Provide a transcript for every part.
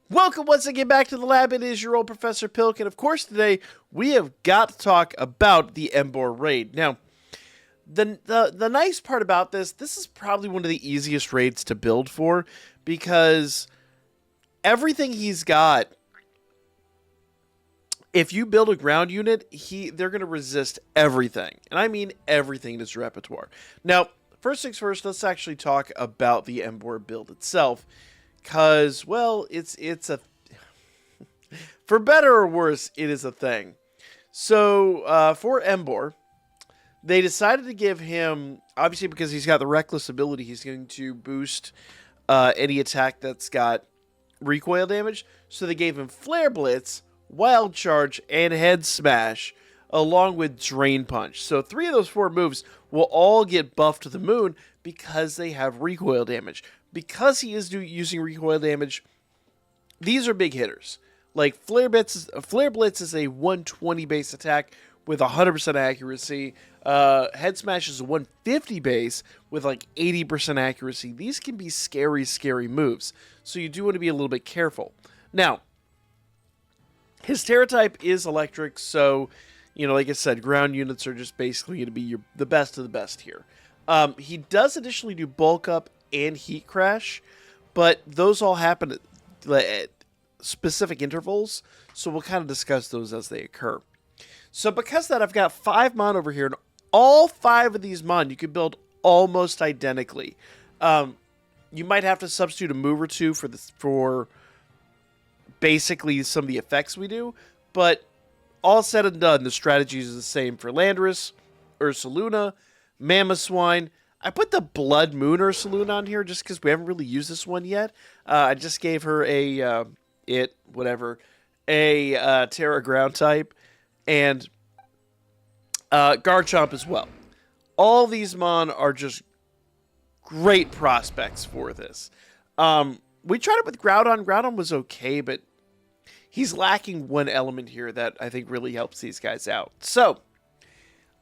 Welcome once again back to the lab. It is your old Professor Pilk, and of course today we have got to talk about the Emboar raid. Now, the nice part about this is probably one of the easiest raids to build for, because everything he's got, if you build a ground unit, they're going to resist everything, and I mean everything in his repertoire. Now, first things first, let's actually talk about the Emboar build itself. Because, well, it's a... For better or worse, it is a thing. So, for Emboar, they decided to give him... Obviously, because he's got the Reckless ability, he's going to boost any attack that's got recoil damage. So they gave him Flare Blitz, Wild Charge, and Head Smash, along with Drain Punch. So 3 of those 4 moves will all get buffed to the moon because they have recoil damage. Because he is using recoil damage, these are big hitters. Like Flare Blitz is a 120 base attack with 100% accuracy. Head Smash is a 150 base with like 80% accuracy. These can be scary, scary moves. So you do want to be a little bit careful. Now, his Terra type is electric, so, you know, like I said, ground units are just basically going to be the best of the best here. He does additionally do Bulk Up and Heat Crash, but those all happen at specific intervals, so we'll kind of discuss those as they occur. So because of that, I've got 5 mon over here, and all 5 of these mon you can build almost identically. You might have to substitute a move or two for basically some of the effects we do, but all said and done, the strategy is the same for Landorus, Ursaluna, Mamoswine. I put the Blood Moon Ursaluna on here just because we haven't really used this one yet. I just gave her a Terra Ground type, and Garchomp as well. All these mon are just great prospects for this. We tried it with Groudon. Groudon was okay, but he's lacking one element here that I think really helps these guys out. So,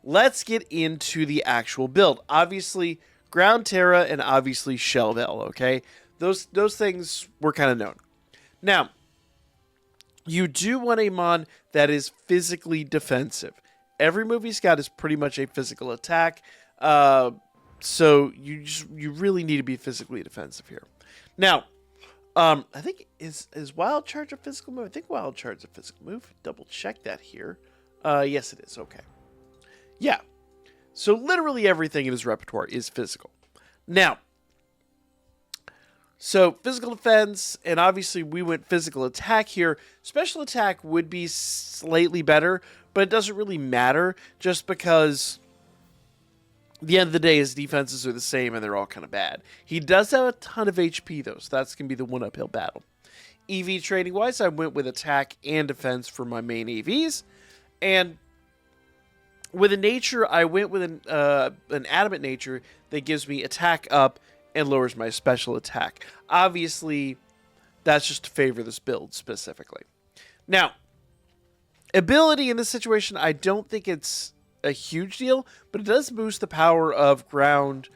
let's get into the actual build. Obviously, Ground Terra and obviously Shell Bell, okay? Those things were kind of known. Now, you do want a mon that is physically defensive. Every move he's got is pretty much a physical attack, so you really need to be physically defensive here. Now, I think, is Wild Charge a physical move? I think Wild Charge is a physical move. Double check that here. Yes, it is. Okay. Yeah. So literally everything in his repertoire is physical. Now, so physical defense, and obviously we went physical attack here. Special attack would be slightly better, but it doesn't really matter just because at the end of the day his defenses are the same and they're all kind of bad. He does have a ton of HP though, so that's going to be the one uphill battle. EV training wise, I went with attack and defense for my main EVs, and with a nature, I went with an adamant nature that gives me attack up and lowers my special attack. Obviously, that's just to favor this build specifically. Now, ability in this situation, I don't think it's a huge deal, but it does boost the power of ground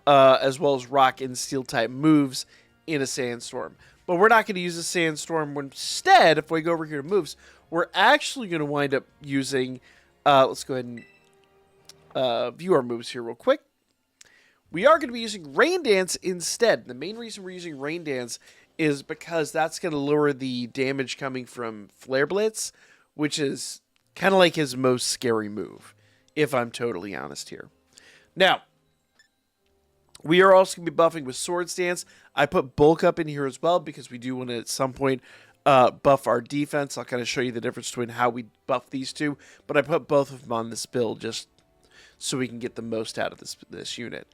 as well as rock and steel type moves in a sandstorm. But we're not going to use a sandstorm. Instead, if we go over here to moves, we're actually going to wind up using... let's go ahead and view our moves here real quick. We are going to be using Rain Dance instead. The main reason we're using Rain Dance is because that's going to lower the damage coming from Flare Blitz, which is kind of like his most scary move, if I'm totally honest here. Now, we are also going to be buffing with Sword Stance. I put Bulk Up in here as well because we do want to at some point buff our defense. I'll kind of show you the difference between how we buff these two, but I put both of them on this build just so we can get the most out of this unit.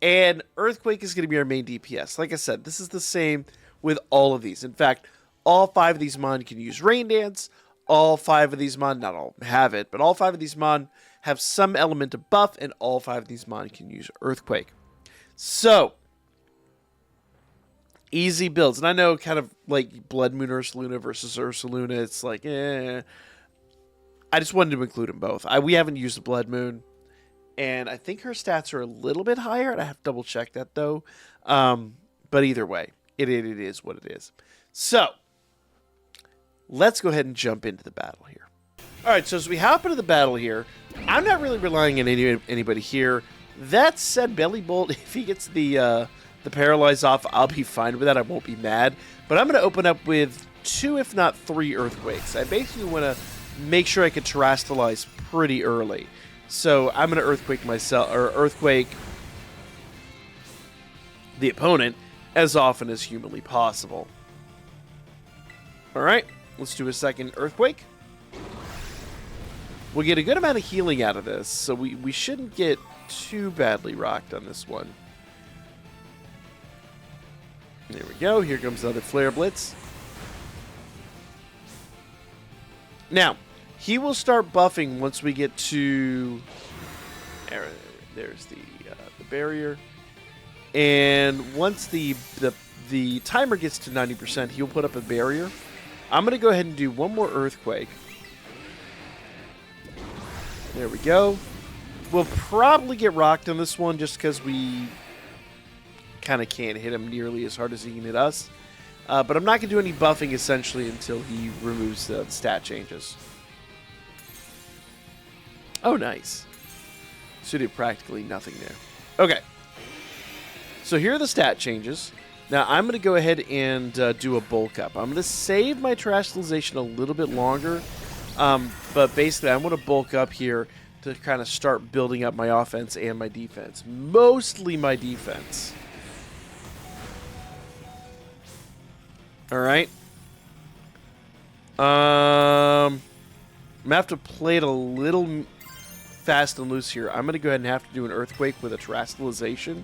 And Earthquake is going to be our main DPS. Like I said, this is the same with all of these. In fact, all 5 of these mon can use Rain Dance. All 5 of these mon, not all have it, but all 5 of these mon have some element of buff, and all 5 of these mon can use Earthquake. So, easy builds. And I know kind of like Blood Moon Ursaluna versus Ursaluna, it's like, I just wanted to include them both. We haven't used the Blood Moon, and I think her stats are a little bit higher. I have to double check that though. But either way, it is what it is. So, let's go ahead and jump into the battle here. All right, so as we hop into the battle here, I'm not really relying on anybody here. That said, Belly Bolt, if he gets the paralyze off, I'll be fine with that. I won't be mad. But I'm going to open up with 2, if not 3 Earthquakes. I basically want to make sure I can terrestrialize pretty early. So I'm going to Earthquake myself, or Earthquake the opponent as often as humanly possible. All right, let's do a second Earthquake. We'll get a good amount of healing out of this, so we shouldn't get too badly rocked on this one. There we go. Here comes another Flare Blitz. Now, he will start buffing once we get to... There's the barrier. And once the timer gets to 90%, he'll put up a barrier. I'm going to go ahead and do one more Earthquake. There we go. We'll probably get rocked on this one just because we kind of can't hit him nearly as hard as he can hit us. But I'm not going to do any buffing, essentially, until he removes the stat changes. Oh, nice. So did practically nothing there. Okay. So here are the stat changes. Now, I'm going to go ahead and do a bulk up. I'm going to save my terrestrialization a little bit longer. But basically, I'm going to bulk up here to kind of start building up my offense and my defense. Mostly my defense. All right. I'm going to have to play it a little fast and loose here. I'm going to go ahead and have to do an Earthquake with a terrestrialization.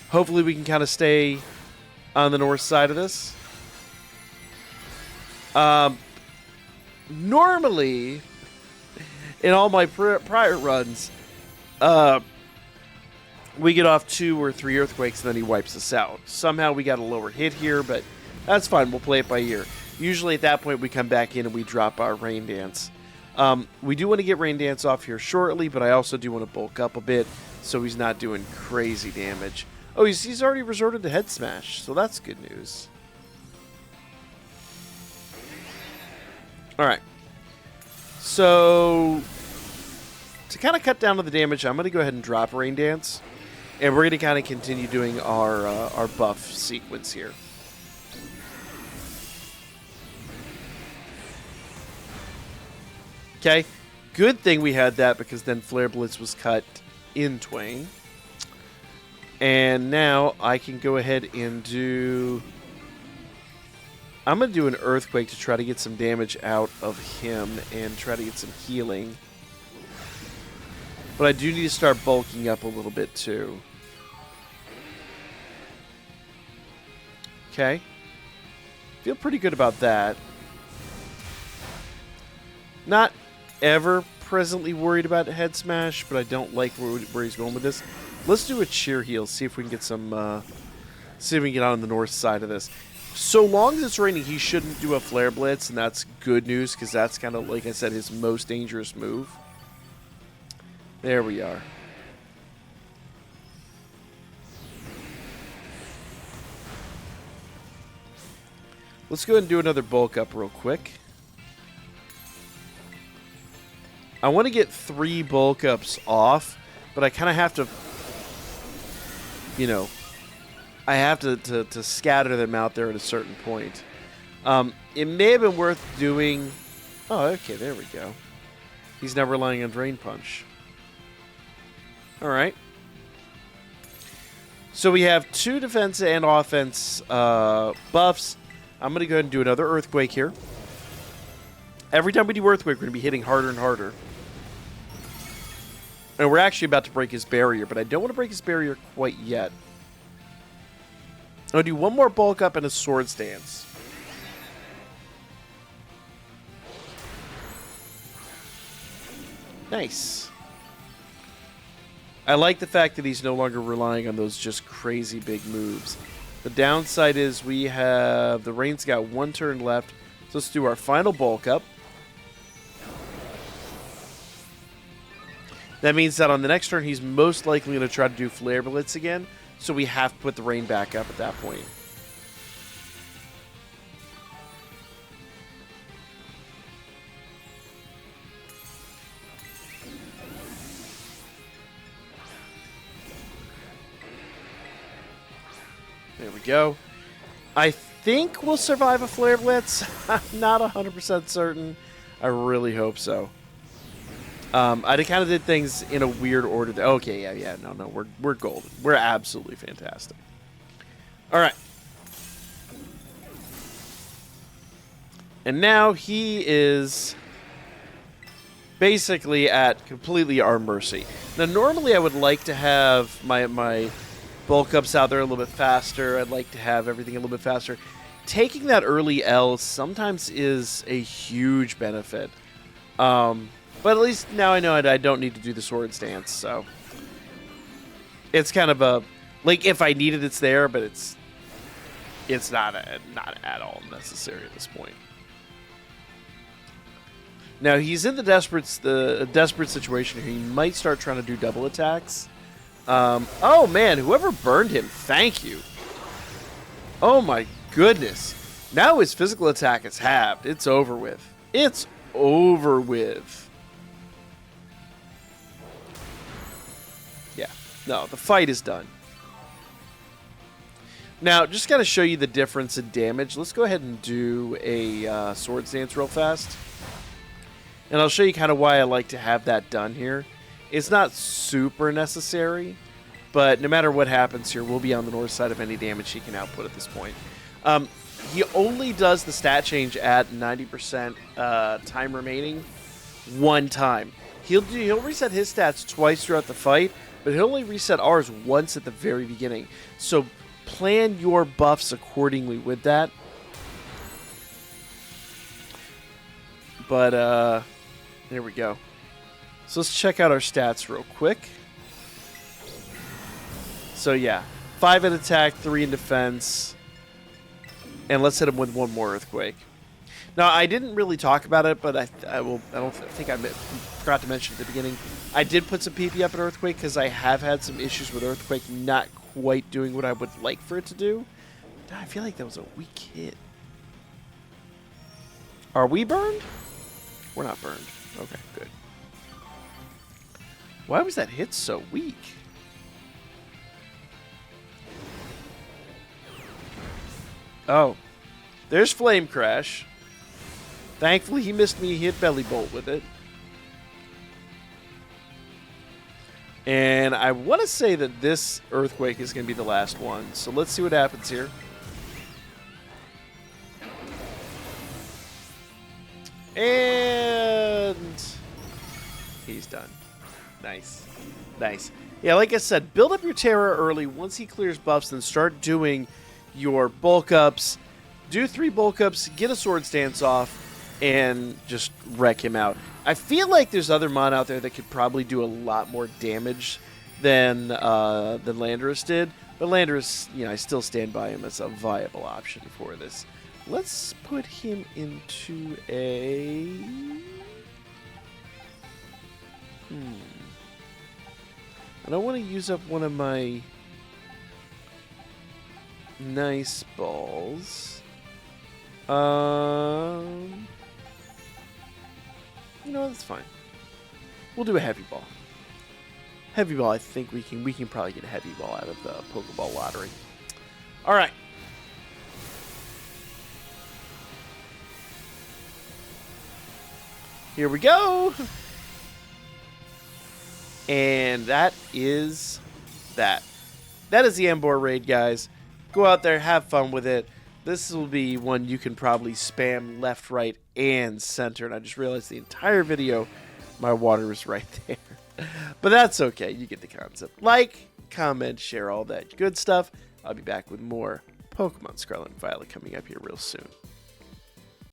Hopefully we can kind of stay on the north side of this. Normally, in all my prior runs, we get off 2 or 3 Earthquakes and then he wipes us out. Somehow we got a lower hit here, but that's fine. We'll play it by ear. Usually at that point we come back in and we drop our Rain Dance. We do want to get Rain Dance off here shortly, but I also do want to bulk up a bit so he's not doing crazy damage. Oh, he's already resorted to Head Smash, so that's good news. Alright. So, to kind of cut down on the damage, I'm going to go ahead and drop Rain Dance. And we're going to kind of continue doing our buff sequence here. Okay. Good thing we had that because then Flare Blitz was cut in twain. And now I can go ahead and do... I'm going to do an Earthquake to try to get some damage out of him and try to get some healing. But I do need to start bulking up a little bit too. Okay. Feel pretty good about that. Not ever presently worried about Head Smash, but I don't like where he's going with this. Let's do a Cheer Heal, see if we can get some... see if we can get on the north side of this. So long as it's raining, he shouldn't do a Flare Blitz, and that's good news, because that's kind of, like I said, his most dangerous move. There we are. Let's go ahead and do another bulk up real quick. I want to get 3 bulk ups off, but I kind of have to, you know, I have to scatter them out there at a certain point. It may have been worth doing... Oh, okay, there we go. He's now relying on Drain Punch. Alright. So we have 2 defense and offense buffs. I'm going to go ahead and do another Earthquake here. Every time we do Earthquake, we're going to be hitting harder and harder. And we're actually about to break his barrier, but I don't want to break his barrier quite yet. I'll do one more bulk up and a Sword Stance. Nice. I like the fact that he's no longer relying on those just crazy big moves. The downside is we have... The Rain's got 1 turn left. So let's do our final bulk up. That means that on the next turn, he's most likely going to try to do Flare Blitz again. So we have to put the Rain back up at that point. There we go. I think we'll survive a Flare Blitz. I'm not 100% certain. I really hope so. I kind of did things in a weird order. Okay, yeah. No. We're golden. We're absolutely fantastic. All right. And now he is basically at completely our mercy. Now, normally I would like to have my bulk ups out there a little bit faster. I'd like to have everything a little bit faster. Taking that early L sometimes is a huge benefit. But at least now I know I don't need to do the sword stance, so it's kind of a like if I need it, it's there, but it's not at all necessary at this point. Now he's in the desperate situation here. He might start trying to do double attacks. Oh man, whoever burned him, thank you. Oh my goodness. Now his physical attack is halved. It's over with. It's over with. Yeah, no, the fight is done. Now, just got to show you the difference in damage. Let's go ahead and do a sword stance real fast. And I'll show you kind of why I like to have that done here. It's not super necessary, but no matter what happens here, we'll be on the north side of any damage he can output at this point. He only does the stat change at 90% time remaining one time. He'll reset his stats twice throughout the fight, but he'll only reset ours once at the very beginning. So plan your buffs accordingly with that. But there we go. So let's check out our stats real quick. So yeah, 5 in attack, 3 in defense. And let's hit him with one more earthquake. Now, I didn't really talk about it, but I think I forgot to mention at the beginning. I did put some PP up in Earthquake because I have had some issues with Earthquake not quite doing what I would like for it to do. I feel like that was a weak hit. Are we burned? We're not burned. Okay, good. Why was that hit so weak? Oh, there's Flame Crash. Thankfully, he missed me. He hit Belly Bolt with it. And I want to say that this Earthquake is going to be the last one. So let's see what happens here. And he's done. Nice. Nice. Yeah, like I said, build up your terror early. Once he clears buffs, then start doing your bulk ups. Do 3 bulk ups, get a sword stance off, and just wreck him out. I feel like there's other mon out there that could probably do a lot more damage than Landorus did. But Landorus, you know, I still stand by him as a viable option for this. Let's put him into a... I don't want to use up one of my nice balls. You know, that's fine. We'll do a heavy ball. Heavy ball, I think we can probably get a heavy ball out of the Pokeball lottery. All right. Here we go. And that is that. That is the Emboar raid, guys. Go out there, have fun with it. This will be one you can probably spam left, right, and center. And I just realized the entire video, my water was right there. But that's okay. You get the concept. Like, comment, share, all that good stuff. I'll be back with more Pokemon Scarlet and Violet coming up here real soon.